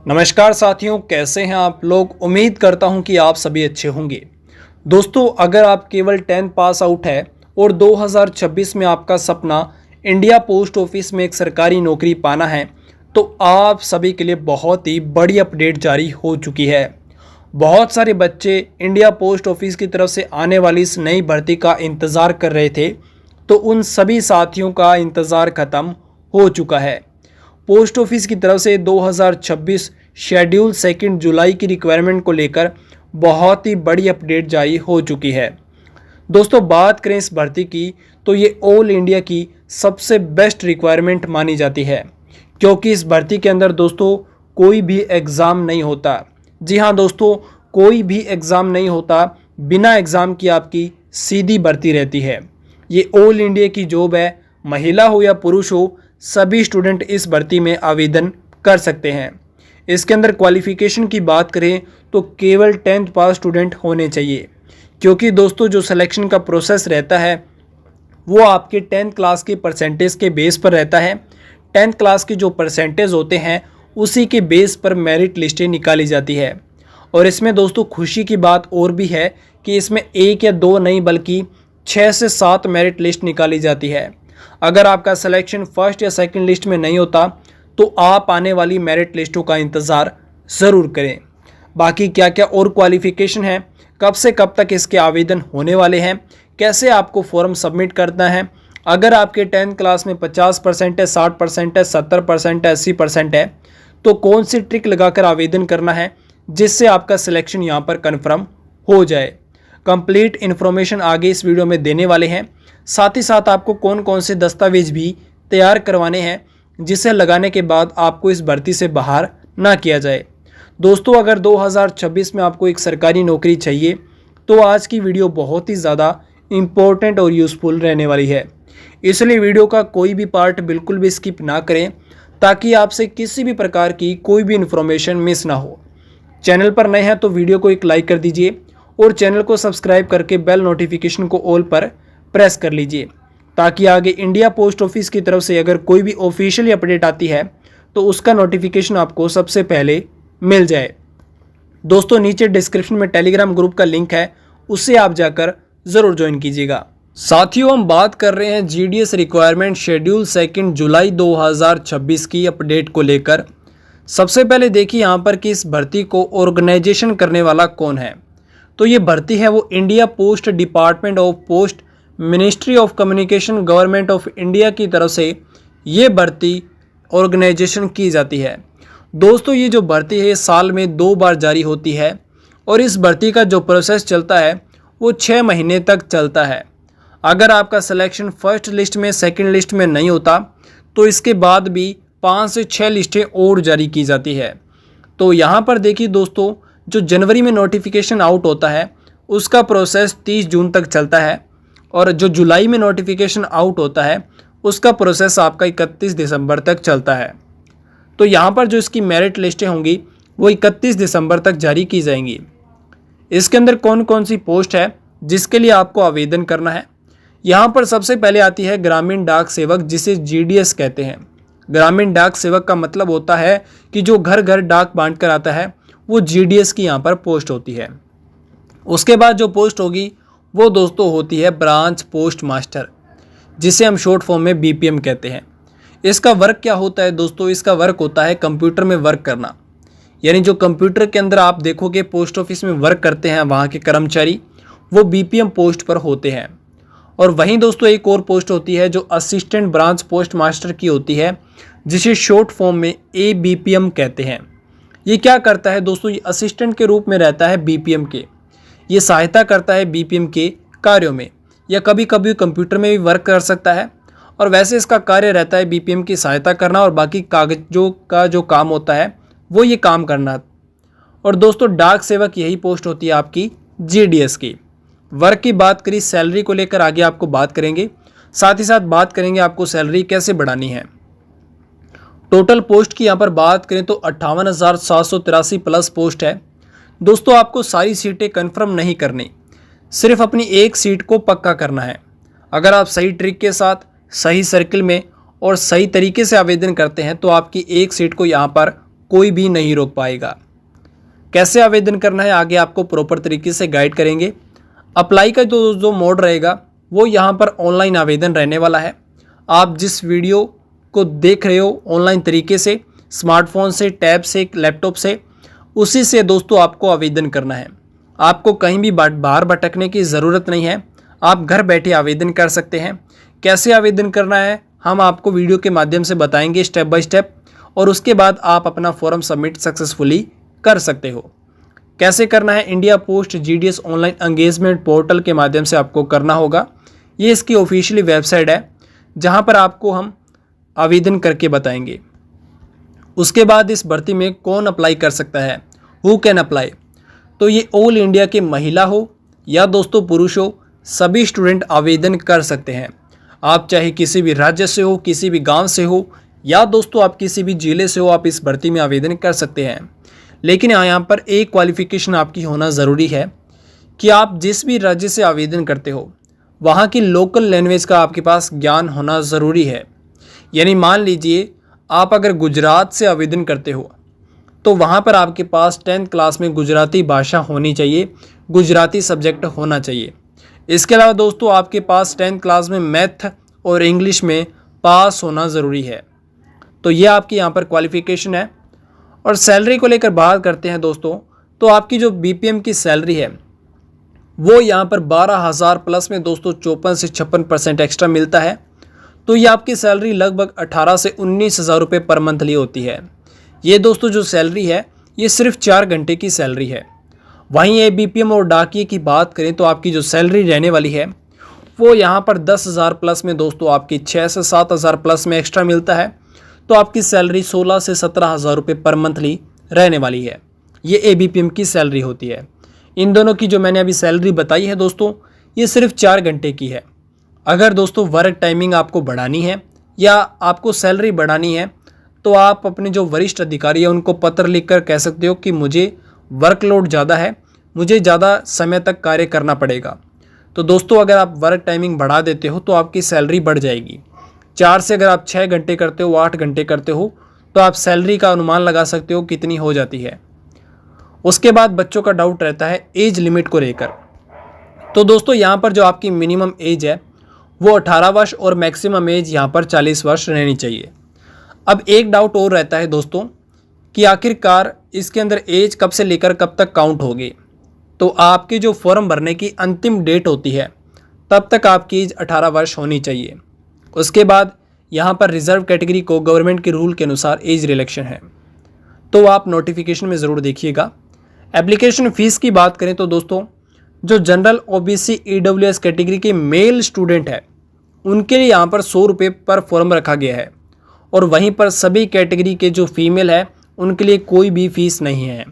नमस्कार साथियों, कैसे हैं आप लोग। उम्मीद करता हूं कि आप सभी अच्छे होंगे। दोस्तों, अगर आप केवल 10th पास आउट है और 2026 में आपका सपना इंडिया पोस्ट ऑफिस में एक सरकारी नौकरी पाना है, तो आप सभी के लिए बहुत ही बड़ी अपडेट जारी हो चुकी है। बहुत सारे बच्चे इंडिया पोस्ट ऑफिस की तरफ से आने वाली इस नई भर्ती का इंतज़ार कर रहे थे, तो उन सभी साथियों का इंतज़ार ख़त्म हो चुका है। पोस्ट ऑफिस की तरफ से 2026 शेड्यूल 2 जुलाई की रिक्वायरमेंट को लेकर बहुत ही बड़ी अपडेट जारी हो चुकी है। दोस्तों, बात करें इस भर्ती की, तो ये ऑल इंडिया की सबसे बेस्ट रिक्वायरमेंट मानी जाती है, क्योंकि इस भर्ती के अंदर दोस्तों कोई भी एग्ज़ाम नहीं होता। जी हाँ दोस्तों, कोई भी एग्ज़ाम नहीं होता, बिना एग्ज़ाम की आपकी सीधी भर्ती रहती है। ये ऑल इंडिया की जॉब है, महिला हो या पुरुष हो, सभी स्टूडेंट इस भर्ती में आवेदन कर सकते हैं। इसके अंदर क्वालिफ़िकेशन की बात करें तो केवल 10th पास स्टूडेंट होने चाहिए, क्योंकि दोस्तों जो सिलेक्शन का प्रोसेस रहता है वो आपके 10th क्लास के परसेंटेज के बेस पर रहता है। 10th क्लास के जो परसेंटेज होते हैं उसी के बेस पर मेरिट लिस्टें निकाली जाती है। और इसमें दोस्तों खुशी की बात और भी है कि इसमें 1 या 2 नहीं बल्कि 6 से 7 मेरिट लिस्ट निकाली जाती है। अगर आपका सिलेक्शन फर्स्ट या सेकंड लिस्ट में नहीं होता तो आप आने वाली मेरिट लिस्टों का इंतज़ार ज़रूर करें। बाकी क्या क्या और क्वालिफ़िकेशन है, कब से कब तक इसके आवेदन होने वाले हैं, कैसे आपको फॉर्म सबमिट करना है, अगर आपके 10th क्लास में 50% है, 60% है, 70% है, 80% है, तो कौन सी ट्रिक लगाकर आवेदन करना है जिससे आपका सिलेक्शन यहाँ पर कन्फर्म हो जाए। कंप्लीट इन्फॉर्मेशन आगे इस वीडियो में देने वाले हैं। साथ ही साथ आपको कौन कौन से दस्तावेज भी तैयार करवाने हैं जिसे लगाने के बाद आपको इस भर्ती से बाहर ना किया जाए। दोस्तों, अगर 2026 में आपको एक सरकारी नौकरी चाहिए तो आज की वीडियो बहुत ही ज़्यादा इम्पोर्टेंट और यूज़फुल रहने वाली है, इसलिए वीडियो का कोई भी पार्ट बिल्कुल भी स्किप ना करें, ताकि आपसे किसी भी प्रकार की कोई भी इन्फॉर्मेशन मिस ना हो। चैनल पर नए हैं तो वीडियो को एक लाइक कर दीजिए और चैनल को सब्सक्राइब करके बेल नोटिफिकेशन को ऑल पर प्रेस कर लीजिए, ताकि आगे इंडिया पोस्ट ऑफिस की तरफ से अगर कोई भी ऑफिशियली अपडेट आती है तो उसका नोटिफिकेशन आपको सबसे पहले मिल जाए। दोस्तों, नीचे डिस्क्रिप्शन में टेलीग्राम ग्रुप का लिंक है, उससे आप जाकर ज़रूर ज्वाइन कीजिएगा। साथियों, हम बात कर रहे हैं जीडीएस रिक्वायरमेंट शेड्यूल 2 जुलाई 2026 की अपडेट को लेकर। सबसे पहले देखिए यहाँ पर कि इस भर्ती को ऑर्गेनाइजेशन करने वाला कौन है। तो ये भर्ती है वो India post department of post ministry of communication government of India की तरफ से ये भर्ती ऑर्गेनाइजेशन की जाती है। दोस्तों, ये जो भर्ती है साल में 2 बार जारी होती है और इस भर्ती का जो प्रोसेस चलता है वो 6 महीने तक चलता है। अगर आपका सिलेक्शन फर्स्ट लिस्ट में सेकंड लिस्ट में नहीं होता तो इसके बाद भी 5 से 6 लिस्टें और जारी की जाती है। तो यहाँ पर देखिए दोस्तों, जो जनवरी में नोटिफिकेशन आउट होता है उसका प्रोसेस 30 जून तक चलता है, और जो जुलाई में नोटिफिकेशन आउट होता है उसका प्रोसेस आपका 31 दिसंबर तक चलता है। तो यहाँ पर जो इसकी मेरिट लिस्टें होंगी वो 31 दिसंबर तक जारी की जाएंगी। इसके अंदर कौन कौन सी पोस्ट है जिसके लिए आपको आवेदन करना है। यहाँ पर सबसे पहले आती है ग्रामीण डाक सेवक, जिसे जीडीएस कहते हैं। ग्रामीण डाक सेवक का मतलब होता है कि जो घर घर डाक बांट कर आता है, वो जीडीएस की यहाँ पर पोस्ट होती है। उसके बाद जो पोस्ट होगी वो दोस्तों होती है ब्रांच पोस्ट मास्टर, जिसे हम शॉर्ट फॉर्म में बीपीएम कहते हैं। इसका वर्क क्या होता है दोस्तों, इसका वर्क होता है कंप्यूटर में वर्क करना। यानी जो कंप्यूटर के अंदर आप देखोगे पोस्ट ऑफिस में वर्क करते हैं वहाँ के कर्मचारी, वो बीपीएम पोस्ट पर होते हैं। और वहीं दोस्तों एक और पोस्ट होती है जो असिस्टेंट ब्रांच पोस्ट मास्टर की होती है, जिसे शॉर्ट फॉर्म में एबीपीएम कहते हैं। ये क्या करता है दोस्तों, ये असिस्टेंट के रूप में रहता है बीपीएम के। ये सहायता करता है बीपीएम के कार्यों में, या कभी कभी कंप्यूटर में भी वर्क कर सकता है। और वैसे इसका कार्य रहता है बीपीएम की सहायता करना और बाकी कागजों का जो काम होता है वो ये काम करना। और दोस्तों डाक सेवक यही पोस्ट होती है आपकी जीडीएस की। वर्क की बात करी, सैलरी को लेकर आगे आपको बात करेंगे, साथ ही साथ बात करेंगे आपको सैलरी कैसे बढ़ानी है। टोटल पोस्ट की यहाँ पर बात करें तो 58,783 प्लस पोस्ट है। दोस्तों, आपको सारी सीटें कंफर्म नहीं करनी, सिर्फ अपनी एक सीट को पक्का करना है। अगर आप सही ट्रिक के साथ सही सर्किल में और सही तरीके से आवेदन करते हैं तो आपकी एक सीट को यहाँ पर कोई भी नहीं रोक पाएगा। कैसे आवेदन करना है आगे आपको प्रॉपर तरीके से गाइड करेंगे। अप्लाई का जो मोड रहेगा वो यहाँ पर ऑनलाइन आवेदन रहने वाला है। आप जिस वीडियो को देख रहे हो ऑनलाइन तरीके से, स्मार्टफोन से, टैब से, लैपटॉप से, उसी से दोस्तों आपको आवेदन करना है। आपको कहीं भी बाहर भटकने की ज़रूरत नहीं है। आप घर बैठे आवेदन कर सकते हैं। कैसे आवेदन करना है हम आपको वीडियो के माध्यम से बताएंगे स्टेप बाय स्टेप, और उसके बाद आप अपना फॉर्म सबमिट सक्सेसफुली कर सकते हो। कैसे करना है, India post GDS online engagement portal के माध्यम से आपको करना होगा। ये इसकी ऑफिशियली वेबसाइट है जहां पर आपको हम आवेदन करके बताएंगे। उसके बाद इस भर्ती में कौन अप्लाई कर सकता है, हु कैन अप्लाई, तो ये ऑल इंडिया के महिला हो या दोस्तों पुरुष हो, सभी स्टूडेंट आवेदन कर सकते हैं। आप चाहे किसी भी राज्य से हो, किसी भी गांव से हो, या दोस्तों आप किसी भी जिले से हो, आप इस भर्ती में आवेदन कर सकते हैं। लेकिन यहाँ पर एक क्वालिफिकेशन आपकी होना ज़रूरी है कि आप जिस भी राज्य से आवेदन करते हो वहाँ की लोकल लैंग्वेज का आपके पास ज्ञान होना ज़रूरी है। यानी मान लीजिए आप अगर गुजरात से आवेदन करते हो तो वहाँ पर आपके पास 10th क्लास में गुजराती भाषा होनी चाहिए, गुजराती सब्जेक्ट होना चाहिए। इसके अलावा दोस्तों आपके पास 10th क्लास में मैथ और इंग्लिश में पास होना ज़रूरी है। तो ये आपकी यहाँ पर क्वालिफ़िकेशन है। और सैलरी को लेकर बात करते हैं दोस्तों, तो आपकी जो BPM की सैलरी है वो यहाँ पर 12,000 प्लस में दोस्तों 54 से 56% एक्स्ट्रा मिलता है। तो ये आपकी सैलरी लगभग 18 से 19,000 रुपये पर मंथली होती है। ये दोस्तों जो सैलरी है ये सिर्फ 4 घंटे की सैलरी है। वहीं ये BPM और डाकिये की बात करें तो आपकी जो सैलरी रहने वाली है वो यहाँ पर 10,000 प्लस में दोस्तों आपकी 6 से 7,000 प्लस में एक्स्ट्रा मिलता है। तो आपकी सैलरी 16 से 17,000 रुपये पर मंथली रहने वाली है। ये ABPM की सैलरी होती है। इन दोनों की जो मैंने अभी सैलरी बताई है दोस्तों ये सिर्फ 4 घंटे की है। अगर दोस्तों वर्क टाइमिंग आपको बढ़ानी है या आपको सैलरी बढ़ानी है तो आप अपने जो वरिष्ठ अधिकारी है उनको पत्र लिखकर कह सकते हो कि मुझे वर्कलोड ज़्यादा है, मुझे ज़्यादा समय तक कार्य करना पड़ेगा। तो दोस्तों अगर आप वर्क टाइमिंग बढ़ा देते हो तो आपकी सैलरी बढ़ जाएगी। 4 से अगर आप 6 घंटे करते हो, 8 घंटे करते हो, तो आप सैलरी का अनुमान लगा सकते हो कितनी हो जाती है। उसके बाद बच्चों का डाउट रहता है एज लिमिट को लेकर। तो दोस्तों यहाँ पर जो आपकी मिनिमम एज है वो 18 वर्ष और मैक्सिमम एज यहाँ पर 40 वर्ष रहनी चाहिए। अब एक डाउट और रहता है दोस्तों कि आखिरकार इसके अंदर एज कब से लेकर कब तक काउंट होगी। तो आपकी जो फॉर्म भरने की अंतिम डेट होती है तब तक आपकी एज 18 वर्ष होनी चाहिए। उसके बाद यहाँ पर रिजर्व कैटेगरी को गवर्नमेंट के रूल के अनुसार एज रिलैक्सेशन है, तो आप नोटिफिकेशन में ज़रूर देखिएगा। एप्लीकेशन फ़ीस की बात करें तो दोस्तों जो जनरल OBC EWS कैटेगरी के मेल स्टूडेंट है उनके लिए यहाँ पर 100 रुपये पर फॉर्म रखा गया है, और वहीं पर सभी कैटेगरी के जो फीमेल है उनके लिए कोई भी फीस नहीं है।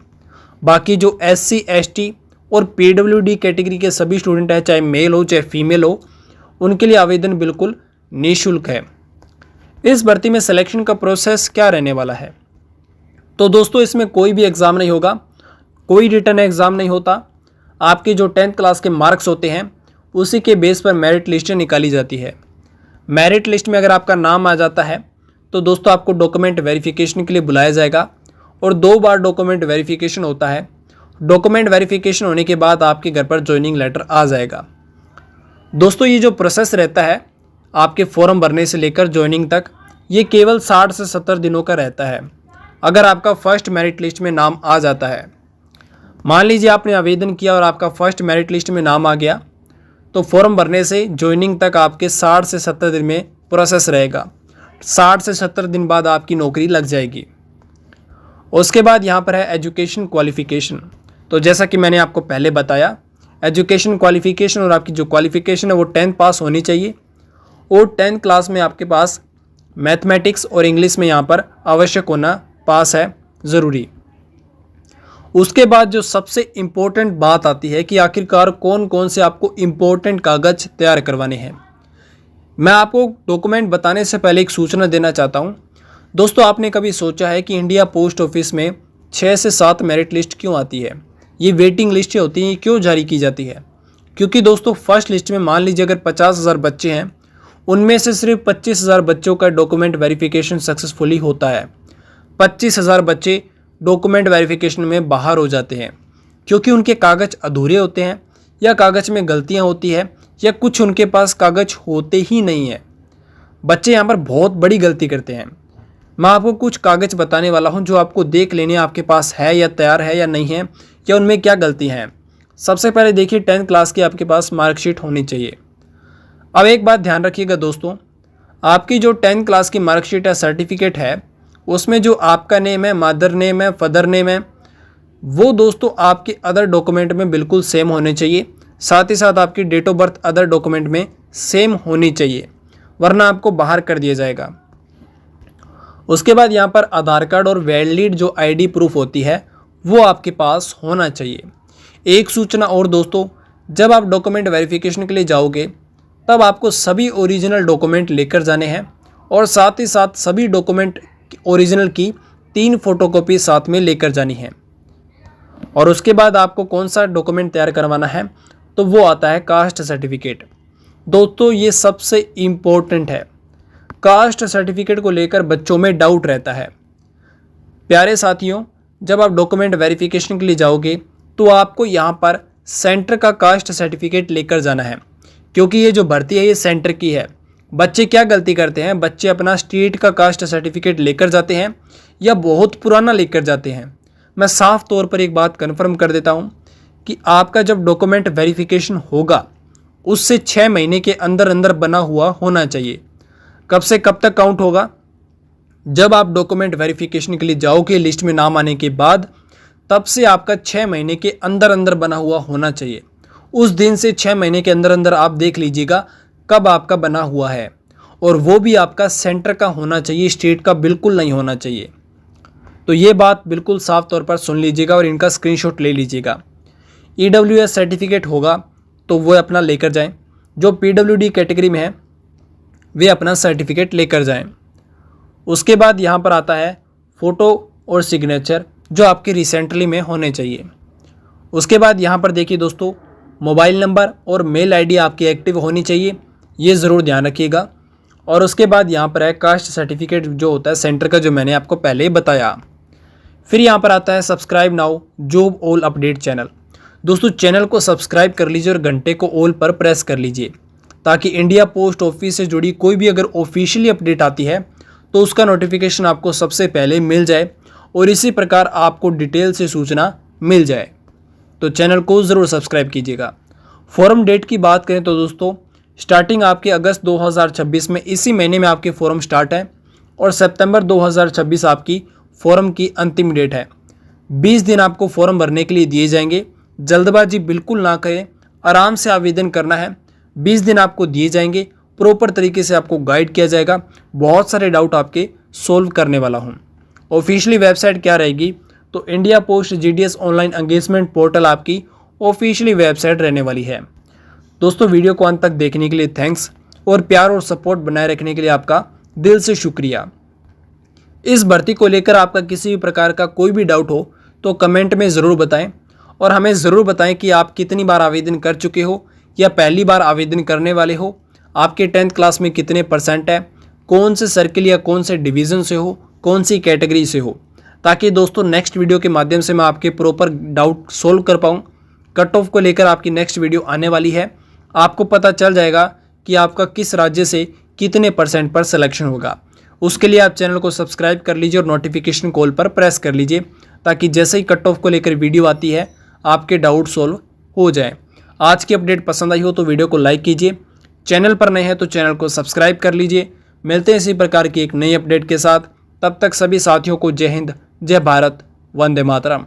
बाकी जो SC ST और PWD कैटेगरी के सभी स्टूडेंट हैं, चाहे मेल हो चाहे फीमेल हो, उनके लिए आवेदन बिल्कुल निःशुल्क है। इस भर्ती में सिलेक्शन का प्रोसेस क्या रहने वाला है, तो दोस्तों इसमें कोई भी एग्ज़ाम नहीं होगा, कोई रिटन एग्ज़ाम नहीं होता। आपके जो 10th क्लास के मार्क्स होते हैं उसी के बेस पर मेरिट लिस्ट निकाली जाती है। मेरिट लिस्ट में अगर आपका नाम आ जाता है तो दोस्तों आपको डॉक्यूमेंट वेरिफिकेशन के लिए बुलाया जाएगा, और 2 बार डॉक्यूमेंट वेरिफिकेशन होता है। डॉक्यूमेंट वेरिफिकेशन होने के बाद आपके घर पर ज्वाइनिंग लेटर आ जाएगा। दोस्तों ये जो प्रोसेस रहता है आपके फॉर्म भरने से लेकर ज्वाइनिंग तक, ये केवल 60 से 70 दिनों का रहता है। अगर आपका फर्स्ट मेरिट लिस्ट में नाम आ जाता है, मान लीजिए आपने आवेदन किया और आपका फर्स्ट मेरिट लिस्ट में नाम आ गया, तो फॉर्म भरने से ज्वाइनिंग तक आपके 60 से 70 दिन में प्रोसेस रहेगा। 60 से 70 दिन बाद आपकी नौकरी लग जाएगी। उसके बाद यहाँ पर है एजुकेशन क्वालिफिकेशन। तो जैसा कि मैंने आपको पहले बताया, एजुकेशन क्वालिफिकेशन और आपकी जो क्वालिफिकेशन है वो 10th पास होनी चाहिए, और 10th क्लास में आपके पास मैथमेटिक्स और इंग्लिश में यहाँ पर आवश्यक होना पास है ज़रूरी। उसके बाद जो सबसे इम्पोर्टेंट बात आती है कि आखिरकार कौन कौन से आपको इम्पोर्टेंट कागज़ तैयार करवाने हैं। मैं आपको डॉक्यूमेंट बताने से पहले एक सूचना देना चाहता हूं। दोस्तों आपने कभी सोचा है कि इंडिया पोस्ट ऑफिस में 6 से 7 मेरिट लिस्ट क्यों आती है? ये वेटिंग लिस्टें होती हैं, ये क्यों जारी की जाती है? क्योंकि दोस्तों फर्स्ट लिस्ट में मान लीजिए अगर 50,000 बच्चे हैं, उनमें से सिर्फ 25,000 बच्चों का डॉक्यूमेंट वेरिफिकेशन सक्सेसफुली होता है। 25,000 बच्चे डॉक्यूमेंट वेरिफिकेशन में बाहर हो जाते हैं, क्योंकि उनके कागज़ अधूरे होते हैं या कागज़ में गलतियां होती है या कुछ उनके पास कागज़ होते ही नहीं है। बच्चे यहाँ पर बहुत बड़ी गलती करते हैं। मैं आपको कुछ कागज़ बताने वाला हूँ जो आपको देख लेने आपके पास है या तैयार है या नहीं है, या उनमें क्या गलती हैं। सबसे पहले देखिए 10th क्लास की आपके पास मार्कशीट होनी चाहिए। अब एक बात ध्यान रखिएगा दोस्तों, आपकी जो 10th क्लास की मार्कशीट या सर्टिफिकेट है उसमें जो आपका नेम है, मदर नेम है, फादर नेम है, वो दोस्तों आपके अदर डॉक्यूमेंट में बिल्कुल सेम होने चाहिए। साथ ही साथ आपकी date of birth other document में सेम होनी चाहिए, वरना आपको बाहर कर दिया जाएगा। उसके बाद यहाँ पर आधार कार्ड और वैलिड जो आईडी प्रूफ होती है वो आपके पास होना चाहिए। एक सूचना और दोस्तों, जब आप डॉक्यूमेंट वेरिफिकेशन के लिए जाओगे तब आपको सभी ओरिजिनल डॉक्यूमेंट लेकर जाने हैं और साथ ही साथ सभी डॉक्यूमेंट ओरिजिनल की 3 फोटोकॉपी साथ में लेकर जानी है। और उसके बाद आपको कौन सा डॉक्यूमेंट तैयार करवाना है, तो वो आता है कास्ट सर्टिफिकेट। दोस्तों ये सबसे इम्पोर्टेंट है। कास्ट सर्टिफिकेट को लेकर बच्चों में डाउट रहता है। प्यारे साथियों, जब आप डॉक्यूमेंट वेरिफिकेशन के लिए जाओगे तो आपको यहाँ पर सेंटर का कास्ट सर्टिफिकेट लेकर जाना है, क्योंकि ये जो भर्ती है ये सेंटर की है। बच्चे क्या गलती करते हैं, बच्चे अपना स्टेट का कास्ट सर्टिफिकेट लेकर जाते हैं या बहुत पुराना लेकर जाते हैं। मैं साफ तौर पर एक बात कन्फर्म कर देता हूँ कि आपका जब डॉक्यूमेंट वेरिफिकेशन होगा उससे 6 महीने के अंदर अंदर बना हुआ होना चाहिए। कब से कब तक काउंट होगा, जब आप डॉक्यूमेंट वेरिफिकेशन के लिए जाओगे लिस्ट में नाम आने के बाद, तब से आपका 6 महीने के अंदर अंदर बना हुआ होना चाहिए। उस दिन से 6 महीने के अंदर अंदर आप देख लीजिएगा कब आपका बना हुआ है, और वो भी आपका सेंटर का होना चाहिए, स्टेट का बिल्कुल नहीं होना चाहिए। तो ये बात बिल्कुल साफ तौर पर सुन लीजिएगा और इनका स्क्रीनशॉट ले लीजिएगा। EWS सर्टिफिकेट होगा तो वो अपना लेकर जाएं। जो PWD कैटेगरी में है वे अपना सर्टिफिकेट लेकर जाएं। उसके बाद यहाँ पर आता है फ़ोटो और सिग्नेचर, जो आपके रिसेंटली में होने चाहिए। उसके बाद यहाँ पर देखिए दोस्तों, मोबाइल नंबर और मेल आईडी आपकी एक्टिव होनी चाहिए, ये ज़रूर ध्यान रखिएगा। और उसके बाद यहाँ पर है कास्ट सर्टिफिकेट जो होता है सेंटर का, जो मैंने आपको पहले ही बताया। फिर यहाँ पर आता है subscribe now job all update channel. दोस्तों चैनल को सब्सक्राइब कर लीजिए और घंटे को ऑल पर प्रेस कर लीजिए, ताकि इंडिया पोस्ट ऑफिस से जुड़ी कोई भी अगर ऑफिशियली अपडेट आती है तो उसका नोटिफिकेशन आपको सबसे पहले मिल जाए और इसी प्रकार आपको डिटेल से सूचना मिल जाए। तो चैनल को ज़रूर सब्सक्राइब कीजिएगा। फॉर्म डेट की बात करें तो दोस्तों स्टार्टिंग आपके अगस्त 2026 में, इसी महीने में आपके फॉर्म स्टार्ट है, और सितंबर 2026 आपकी फॉर्म की अंतिम डेट है। 20 दिन आपको फॉर्म भरने के लिए दिए जाएंगे। जल्दबाजी बिल्कुल ना करें, आराम से आवेदन करना है। 20 दिन आपको दिए जाएंगे, प्रॉपर तरीके से आपको गाइड किया जाएगा। बहुत सारे डाउट आपके सोल्व करने वाला हूँ। ऑफिशियली वेबसाइट क्या रहेगी, तो India post GDS online engagement portal आपकी ऑफिशियली वेबसाइट रहने वाली है। दोस्तों वीडियो को अंत तक देखने के लिए थैंक्स, और प्यार और सपोर्ट बनाए रखने के लिए आपका दिल से शुक्रिया। इस भर्ती को लेकर आपका किसी भी प्रकार का कोई भी डाउट हो तो कमेंट में ज़रूर बताएं, और हमें ज़रूर बताएं कि आप कितनी बार आवेदन कर चुके हो या पहली बार आवेदन करने वाले हो, आपके 10th क्लास में कितने % है, कौन से सर्किल या कौन से डिवीज़न से हो, कौन सी कैटेगरी से हो, ताकि दोस्तों नेक्स्ट वीडियो के माध्यम से मैं आपके प्रॉपर डाउट सोल्व कर पाऊँ। कट ऑफ को लेकर आपकी नेक्स्ट वीडियो आने वाली है, आपको पता चल जाएगा कि आपका किस राज्य से कितने % पर सिलेक्शन होगा। उसके लिए आप चैनल को सब्सक्राइब कर लीजिए और नोटिफिकेशन कॉल पर प्रेस कर लीजिए, ताकि जैसे ही कट ऑफ को लेकर वीडियो आती है आपके डाउट सोल्व हो जाए। आज की अपडेट पसंद आई हो तो वीडियो को लाइक कीजिए, चैनल पर नए हैं तो चैनल को सब्सक्राइब कर लीजिए। मिलते हैं इसी प्रकार की एक नई अपडेट के साथ, तब तक सभी साथियों को जय हिंद, जय भारत, वंदे मातरम।